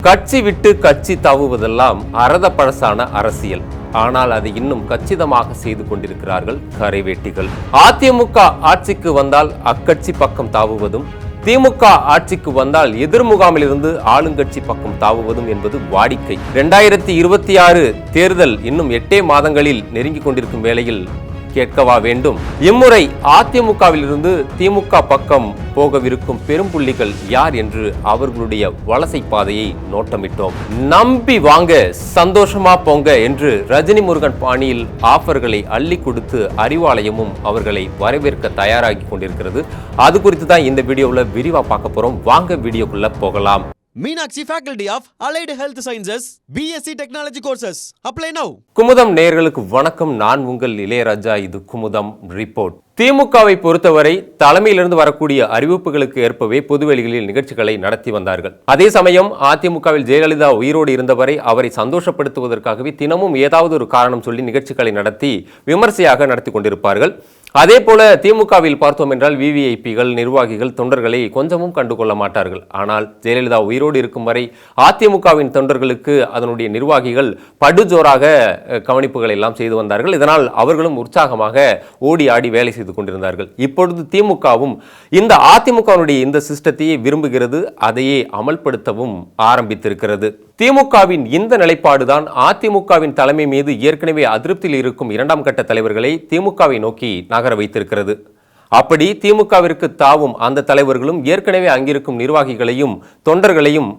கட்சி விட்டு கட்சி தாவுவதெல்லாம் அரத பழசான அரசியல். ஆனால் அதை இன்னும் கச்சிதமாக செய்து கொண்டிருக்கிறார்கள் கரைவேட்டிகள். அதிமுக ஆட்சிக்கு வந்தால் அக்கட்சி பக்கம் தாவுவதும், திமுக ஆட்சிக்கு வந்தால் எதிர்முகாமிலிருந்து ஆளுங்கட்சி பக்கம் தாவுவதும் என்பது வாடிக்கை. 2026 தேர்தல் இன்னும் 8 மாதங்களில் நெருங்கிக் கொண்டிருக்கும் வேளையில் கேட்கவா வேண்டும், இம்முறை அதிமுகவில் இருந்து திமுக பக்கம் போகவிருக்கும் பெரும்புள்ளிகள் யார் என்று அவர்களுடைய வலசை பாதையை நோட்டமிட்டோம். நம்பி வாங்க, சந்தோஷமா போங்க என்று ரஜினி முருகன் பாணியில் ஆஃபர்களை அள்ளி கொடுத்து அறிவாலயமும் அவர்களை வரவேற்க தயாராகி கொண்டிருக்கிறது. அது குறித்து தான் இந்த வீடியோவில் விரிவா பார்க்க போறோம். வாங்க வீடியோக்குள்ள போகலாம். Meenakshi Faculty of Allied Health Sciences, BSc Technology Courses. Apply now. Kumudam நேயர்களுக்கு வணக்கம். நான் உங்கள் இளையராஜா. இது குமுதம் ரிப்போர்ட். திமுகவை பொறுத்தவரை தலைமையிலிருந்து வரக்கூடிய அறிவிப்புகளுக்கு ஏற்பவே பொதுவெளிகளில் நிகழ்ச்சிகளை நடத்தி வந்தார்கள். அதே சமயம் அதிமுகவில் ஜெயலலிதா உயிரோடு இருந்தவரை அவரை சந்தோஷப்படுத்துவதற்காகவே தினமும் ஏதாவது ஒரு காரணம் சொல்லி நிகழ்ச்சிகளை நடத்தி விமர்சையாக நடத்தி கொண்டிருப்பார்கள். அதே போல திமுகவில் பார்த்தோம் என்றால் விவிஐபிகள், நிர்வாகிகள், தொண்டர்களை கொஞ்சமும் கண்டுகொள்ள மாட்டார்கள். ஆனால் ஜெயலலிதா உயிரோடு இருக்கும் வரை அதிமுகவின் தொண்டர்களுக்கு அதனுடைய நிர்வாகிகள் படுஜோராக கவனிப்புகளை எல்லாம் செய்து வந்தார்கள். இதனால் அவர்களும் உற்சாகமாக ஓடி ஆடி வேலை செய்து கொண்டிருந்தார்கள். இப்பொழுது திமுகவும் இந்த அதிமுகவினுடைய இந்த சிஸ்டத்தையே விரும்புகிறது, அதையே அமல்படுத்தவும் ஆரம்பித்திருக்கிறது. திமுகவின் இந்த நிலைப்பாடுதான் அதிமுகவின் தலைமை மீது ஏற்கனவே அதிருப்தியில் இருக்கும் 2ஆம் கட்ட தலைவர்களை திமுகவை நோக்கி நகர வைத்திருக்கிறது. அப்படி திமுகவிற்கு தாவும் அந்த தலைவர்களும் ஏற்கனவே அங்கிருக்கும் நிர்வாகிகளையும் தொண்டர்களையும்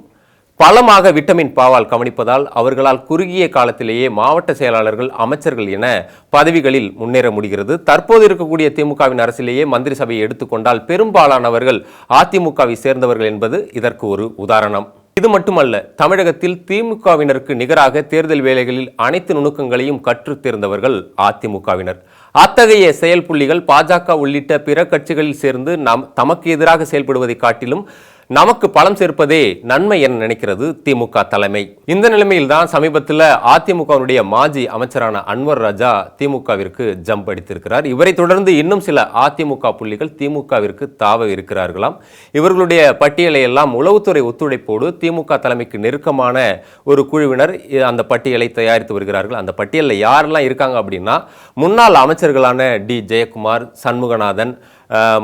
பலமாக விட்டமின் பாவால் கவனிப்பதால் அவர்களால் குறுகிய காலத்திலேயே மாவட்ட செயலாளர்கள், அமைச்சர்கள் என பதவிகளில் முன்னேற முடிகிறது. தற்போது இருக்கக்கூடிய திமுகவின் அரசிலேயே மந்திரி சபையை எடுத்துக்கொண்டால் பெரும்பாலானவர்கள் அதிமுகவை சேர்ந்தவர்கள் என்பது இதற்கு ஒரு உதாரணம். இது மட்டுமல்ல, தமிழகத்தில் திமுகவினருக்கு நிகராக தேர்தல் வேலைகளில் அனைத்து நுணுக்கங்களையும் கற்றுத் தேர்ந்தவர்கள் அதிமுகவினர். அத்தகைய செயல் புள்ளிகள் பாஜக உள்ளிட்ட பிற கட்சிகளில் சேர்ந்து தமக்கு எதிராக செயல்படுவதை காட்டிலும் நமக்கு பலம் சேர்ப்பதே நன்மை என நினைக்கிறது திமுக தலைமை. இந்த நிலைமையில் தான் சமீபத்தில் அதிமுகவுடைய மாஜி அமைச்சரான அன்வர் ராஜா திமுகவிற்கு ஜம்ப் அடித்திருக்கிறார். இவரை தொடர்ந்து இன்னும் சில அதிமுக புள்ளிகள் திமுகவிற்கு தாவ இருக்கிறார்களாம். இவர்களுடைய பட்டியலை எல்லாம் உளவுத்துறை ஒத்துழைப்போடு திமுக தலைமைக்கு நெருக்கமான ஒரு குழுவினர் அந்த பட்டியலை தயாரித்து வருகிறார்கள். அந்த பட்டியலில் யாரெல்லாம் இருக்காங்க அப்படின்னா, முன்னாள் அமைச்சர்களான டி ஜெயக்குமார், சண்முகநாதன்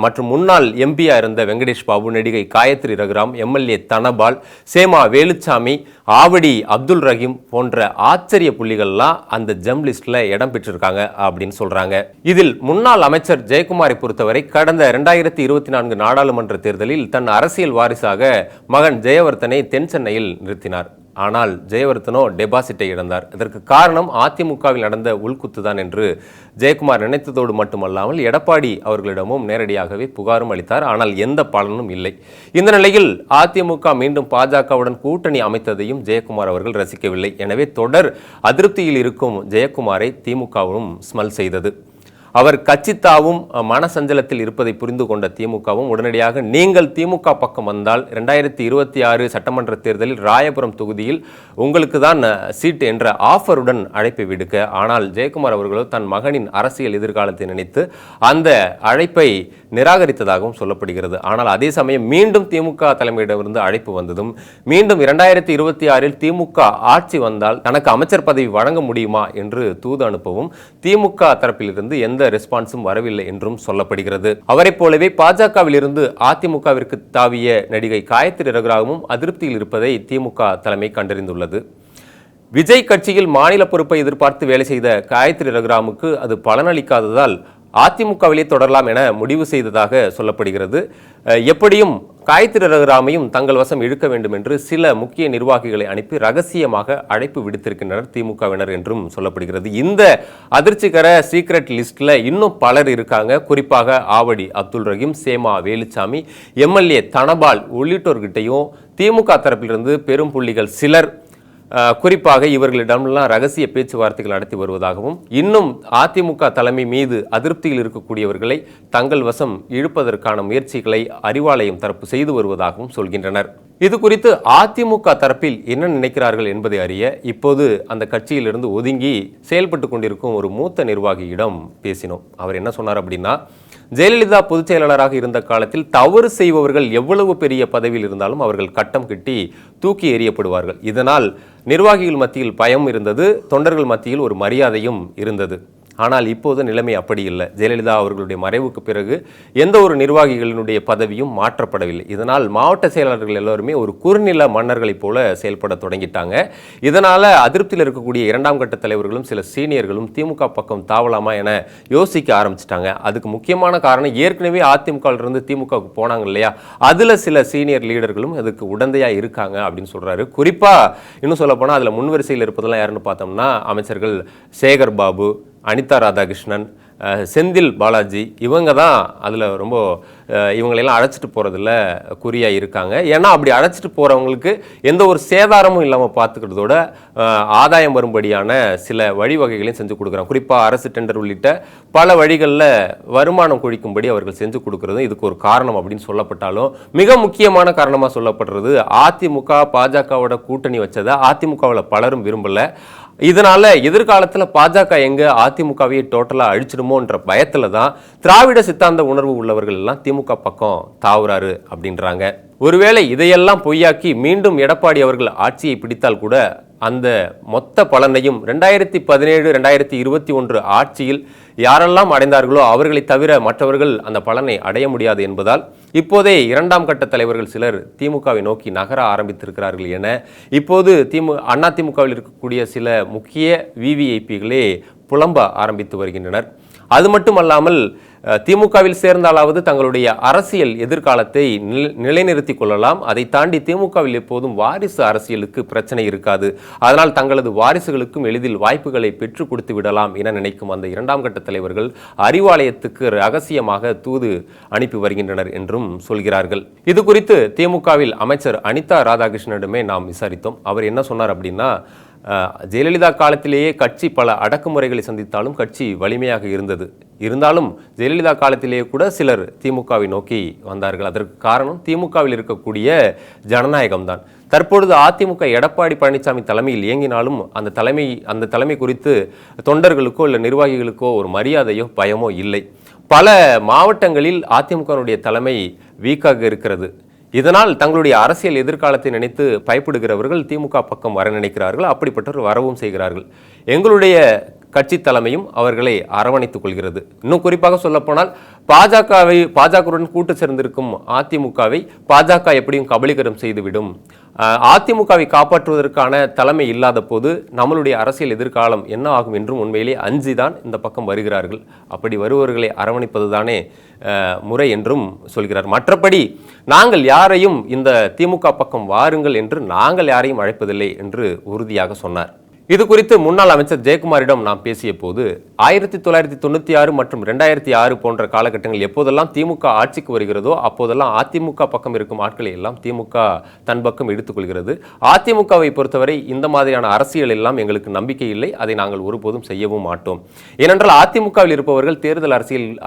மற்றும் முன்னாள் எம்பியா இருந்த வெங்கடேஷ் பாபு, நடிகை காயத்ரி ரகுராம், எம்எல்ஏ தனபால், சேமா வேலுச்சாமி, ஆவடி அப்துல் ரஹீம் போன்ற ஆச்சரிய புள்ளிகள்லாம் அந்த ஜம் லிஸ்ட்ல இடம் பெற்றிருக்காங்க அப்படின்னு சொல்றாங்க. இதில் முன்னாள் அமைச்சர் ஜெயக்குமாரை பொறுத்தவரை கடந்த 2024 நாடாளுமன்ற தேர்தலில் தன் அரசியல் வாரிசாக மகன் ஜெயவர்தனை தென் சென்னையில் நிறுத்தினார். ஆனால் ஜெயவர்தனோ டெபாசிட்டை இழந்தார். இதற்கு காரணம் அதிமுகவில் நடந்த உள்குத்துதான் என்று ஜெயக்குமார் நினைத்ததோடு மட்டுமல்லாமல் எடப்பாடி அவர்களிடமும் நேரடியாகவே புகாரும் அளித்தார். ஆனால் எந்த பலனும் இல்லை. இந்த நிலையில் அதிமுக மீண்டும் பாஜகவுடன் கூட்டணி அமைத்ததையும் ஜெயக்குமார் அவர்கள் ரசிக்கவில்லை. எனவே தொடர் அதிருப்தியில் இருக்கும் ஜெயக்குமாரை திமுகவும் ஸ்மெல் செய்தது. அவர் கட்சித்தாவும் மனசஞ்சலத்தில் இருப்பதை புரிந்து கொண்ட திமுகவும் உடனடியாக நீங்கள் திமுக பக்கம் வந்தால் 2026 சட்டமன்ற தேர்தலில் ராயபுரம் தொகுதியில் உங்களுக்கு தான் சீட் என்ற ஆஃபருடன் அழைப்பை விடுக்க, ஆனால் ஜெயக்குமார் அவர்களோ தன் மகனின் அரசியல் எதிர்காலத்தை நினைத்து அந்த அழைப்பை நிராகரித்ததாகவும் சொல்லப்படுகிறது. ஆனால் அதே சமயம் மீண்டும் திமுக தலைமையிடமிருந்து அழைப்பு வந்ததும் மீண்டும் 2026 திமுக ஆட்சி வந்தால் தனக்கு அமைச்சர் பதவி வழங்க முடியுமா என்று தூது அனுப்பவும் திமுக தரப்பிலிருந்து எந்த ரெஸ்பான்ஸும் வரவில்லை என்றும் சொல்லப்படுகிறது. அவரை போலவே பாஜகவில் இருந்து அதிமுகவிற்கு தாவிய நடிகை காயத்ரி ரகுராமும் அதிருப்தியில் இருப்பதை திமுக தலைமை கண்டறிந்துள்ளது. விஜய் கட்சியில் மாநில பொறுப்பை எதிர்பார்த்து வேலை செய்த காயத்ரி ரகுராமுக்கு அது பலனளிக்காததால் அதிமுகவிலே தொடரலாம் என முடிவு செய்ததாக சொல்லப்படுகிறது. எப்படியும் காயத்ரி ரகுராமையும் தங்கள் வசம் இழுக்க வேண்டும் என்று சில முக்கிய நிர்வாகிகளை அனுப்பி ரகசியமாக அழைப்பு விடுத்திருக்கின்றனர் திமுகவினர் என்றும் சொல்லப்படுகிறது. இந்த அதிர்ச்சிகர சீக்ரெட் லிஸ்ட்ல இன்னும் பலர் இருக்காங்க. குறிப்பாக ஆவடி அப்துல் ரஹீம், சேமா வேலுச்சாமி, எம்எல்ஏ தனபால் உள்ளிட்டோர்கிட்டையும் திமுக தரப்பிலிருந்து பெரும் புள்ளிகள் சிலர் குறிப்பாக இவர்களிடம்லாம் ரகசிய பேச்சுவார்த்தைகள் நடத்தி வருவதாகவும், இன்னும் அதிமுக தலைமை மீது அதிருப்தியில் இருக்கக்கூடியவர்களை தங்கள் வசம் இழுப்பதற்கான முயற்சிகளை அறிவாலயம் தரப்பு செய்து வருவதாகவும் சொல்கின்றனர். இது குறித்து அதிமுக தரப்பில் என்ன நினைக்கிறார்கள் என்பதை அறிய இப்போது அந்த கட்சியிலிருந்து ஒதுங்கி செயல்பட்டு கொண்டிருக்கும் ஒரு மூத்த நிர்வாகியிடம் பேசினோம். அவர் என்ன சொன்னார் அப்படின்னா, ஜெயலலிதா பொதுச் செயலாளராக இருந்த காலத்தில் தவறு செய்பவர்கள் எவ்வளவு பெரிய பதவியில் இருந்தாலும் அவர்கள் கட்டம் கட்டி தூக்கி எறியப்படுவார்கள். இதனால் நிர்வாகிகள் மத்தியில் பயம் இருந்தது, தொண்டர்கள் மத்தியில் ஒரு மரியாதையும் இருந்தது. ஆனால் இப்போது நிலைமை அப்படி இல்லை. ஜெயலலிதா அவர்களுடைய மறைவுக்கு பிறகு எந்த ஒரு நிர்வாகிகளினுடைய பதவியும் மாற்றப்படவில்லை. இதனால் மாவட்ட செயலாளர்கள் எல்லோருமே ஒரு குறுநில மன்னர்களைப் போல செயல்பட தொடங்கிட்டாங்க. இதனால அதிருப்தியில் இருக்கக்கூடிய இரண்டாம் கட்ட தலைவர்களும் சில சீனியர்களும் திமுக பக்கம் தாவலாமா என யோசிக்க ஆரம்பிச்சிட்டாங்க. அதுக்கு முக்கியமான காரணம், ஏற்கனவே அதிமுகவிலிருந்து திமுகவுக்கு போனாங்க இல்லையா, அதுல சில சீனியர் லீடர்களும் அதுக்கு உடந்தையா இருக்காங்க அப்படின்னு சொல்றாரு. குறிப்பா இன்னும் சொல்ல போனா அதுல முன்வரிசையில் இருப்பதெல்லாம் யாருன்னு பார்த்தோம்னா அமைச்சர்கள் சேகர் பாபு, அனிதா ராதாகிருஷ்ணன், செந்தில் பாலாஜி, இவங்க தான் அதில் ரொம்ப இவங்களெல்லாம் அழைச்சிட்டு போகிறதுல குறியாக இருக்காங்க. ஏன்னா அப்படி அழைச்சிட்டு போகிறவங்களுக்கு எந்த ஒரு சேதாரமும் இல்லாமல் பார்த்துக்கிறதோட ஆதாயம் வரும்படியான சில வழிவகைகளையும் செஞ்சு கொடுக்குறாங்க. குறிப்பாக அரசு டெண்டர் உள்ளிட்ட பல வழிகளில் வருமானம் கொழிக்கும்படி அவர்கள் செஞ்சு கொடுக்குறதும் இதுக்கு ஒரு காரணம் அப்படின்னு சொல்லப்பட்டாலும், மிக முக்கியமான காரணமாக சொல்லப்படுறது அதிமுக பாஜகவோட கூட்டணி வச்சதை அதிமுகவில் பலரும் விரும்பலை. இதனால எதிர்காலத்தில் பாஜக எங்க அதிமுகவையே டோட்டலா அழிச்சிடுமோன்ற பயத்துல தான் திராவிட சித்தாந்த உணர்வு உள்ளவர்கள் எல்லாம் திமுக பக்கம் தாவுறாரு அப்படின்றாங்க. ஒருவேளை இதையெல்லாம் பொய்யாக்கி மீண்டும் எடப்பாடி அவர்கள் ஆட்சியை பிடித்தால் கூட அந்த மொத்த பலனையும் 2017-2021 ஆட்சியில் யாரெல்லாம் அடைந்தார்களோ அவர்களை தவிர மற்றவர்கள் அந்த பலனை அடைய முடியாது என்பதால் இப்போதே இரண்டாம் கட்ட தலைவர்கள் சிலர் திமுகவை நோக்கி நகர ஆரம்பித்திருக்கிறார்கள் என இப்போது அதிமுகவில் இருக்கக்கூடிய சில முக்கிய விவிஐபிகளே புலம்ப ஆரம்பித்து வருகின்றனர். அது மட்டுமல்லாமல் திமுகவில் சேர்ந்தாலாவது தங்களுடைய அரசியல் எதிர்காலத்தை நிலைநிறுத்திக் கொள்ளலாம். அதை தாண்டி திமுகவில் எப்போதும் வாரிசு அரசியலுக்கு பிரச்சனை இருக்காது. அதனால் தங்களது வாரிசுகளுக்கும் எளிதில் வாய்ப்புகளை பெற்றுக் கொடுத்து விடலாம் என நினைக்கும் அந்த இரண்டாம் கட்ட தலைவர்கள் அறிவாலயத்துக்கு ரகசியமாக தூது அனுப்பி வருகின்றனர் என்றும் சொல்கிறார்கள். இது குறித்து திமுகவில் அமைச்சர் அனிதா ராதாகிருஷ்ணனிடமே நாம் விசாரித்தோம். அவர் என்ன சொன்னார் அப்படின்னா, ஜெயலலிதா காலத்திலேயே கட்சி பல அடக்குமுறைகளை சந்தித்தாலும் கட்சி வலிமையாக இருந்தது. இருந்தாலும் ஜெயலலிதா காலத்திலேயே கூட சிலர் திமுகவை நோக்கி வந்தார்கள். அதற்கு காரணம் திமுகவில் இருக்கக்கூடிய ஜனநாயகம்தான். தற்பொழுது அதிமுக எடப்பாடி பழனிசாமி தலைமையில் இயங்கினாலும் அந்த தலைமை குறித்து தொண்டர்களுக்கோ இல்லை நிர்வாகிகளுக்கோ ஒரு மரியாதையோ பயமோ இல்லை. பல மாவட்டங்களில் அதிமுகவுடைய தலைமை வீக்காக இருக்கிறது. இதனால் தங்களுடைய அரசியல் எதிர்காலத்தை நினைத்து பயப்படுகிறவர்கள் திமுக பக்கம் வர நினைக்கிறார்கள். அப்படிப்பட்டவர் வரவும் செய்கிறார்கள். எங்களுடைய கட்சி தலைமையும் அவர்களை அரவணைத்துக் கொள்கிறது. இன்னும் குறிப்பாக சொல்லப்போனால் பாஜகவுடன் கூட்டு சேர்ந்திருக்கும் அதிமுகவை பாஜக எப்படியும் கபலீகரம் செய்துவிடும். அதிமுகவை காப்பாற்றுவதற்கான தலைமை இல்லாத போது நம்மளுடைய அரசியல் எதிர்காலம் என்ன ஆகும் என்றும் உண்மையிலே அஞ்சிதான் இந்த பக்கம் வருகிறார்கள். அப்படி வருபவர்களை அரவணைப்பது தானே முறை என்றும் சொல்கிறார். மற்றபடி நாங்கள் யாரையும் இந்த திமுக பக்கம் வாருங்கள் என்று நாங்கள் யாரையும் அழைப்பதில்லை என்று உறுதியாக சொன்னார். இது குறித்து முன்னாள் அமைச்சர் ஜெயக்குமாரிடம் நாம் பேசிய போது 1996 மற்றும் 2006 போன்ற காலகட்டங்களில் எப்போதெல்லாம் திமுக ஆட்சிக்கு வருகிறதோ அப்போதெல்லாம் அதிமுக பக்கம் இருக்கும் ஆட்களை எல்லாம் திமுக தன் பக்கம் எடுத்துக்கொள்கிறது. அதிமுகவை பொறுத்தவரை இந்த மாதிரியான அரசியல் எல்லாம் எங்களுக்கு நம்பிக்கை இல்லை. அதை நாங்கள் ஒருபோதும் செய்யவும் மாட்டோம். ஏனென்றால் அதிமுகவில் இருப்பவர்கள் தேர்தல்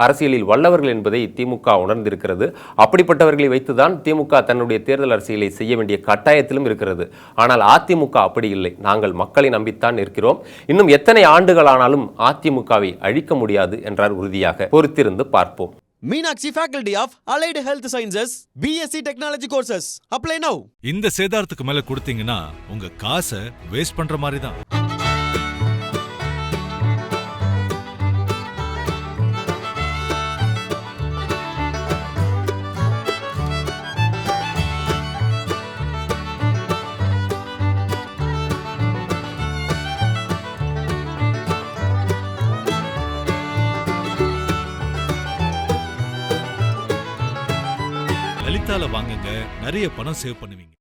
அரசியலில் வல்லவர்கள் என்பதை திமுக உணர்ந்திருக்கிறது. அப்படிப்பட்டவர்களை வைத்துதான் திமுக தன்னுடைய தேர்தல் அரசியலை செய்ய வேண்டிய கட்டாயத்திலும் இருக்கிறது. ஆனால் அதிமுக அப்படி இல்லை. நாங்கள் மக்களை நம்பித்தான் இருக்கிறோம். இன்னும் எத்தனை ஆண்டுகளானாலும் அதிமுகவை அழிக்க முடியாது என்றார் உறுதியாக. பொறுத்திருந்து பார்ப்போம். Meenakshi Faculty of Allied Health Sciences, BSc Technology Courses. Apply now. இந்த சேதாரத்துக்கு மேல கொடுத்தீங்கன்னா உங்க காசை வேஸ்ட் பண்ற மாதிரி தான். லலிதால வாங்குங்க, நிறைய பணம் சேவ் பண்ணுவீங்க.